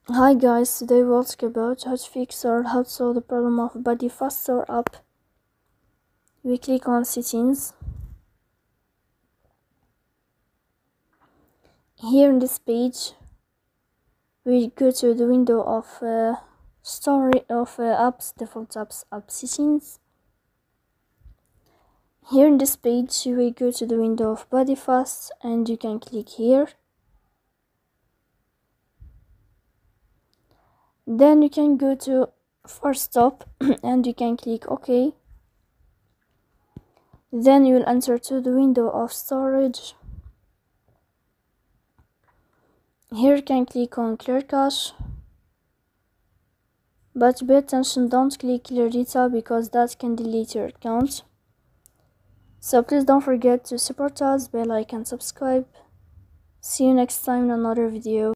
Hi guys, today we'll talk about how to fix or how to solve the problem of BodyFast app. We click on settings. Here in this page, we go to the window of apps, default apps, app settings. Here in this page, we go to the window of BodyFast and you can click here. Then you can go to first stop and you can click OK. Then you will enter to the window of storage. Here you can click on clear cache, but pay attention, don't click clear data because that can delete your account. So please don't forget to support us, bell icon, subscribe. See you next time in another video.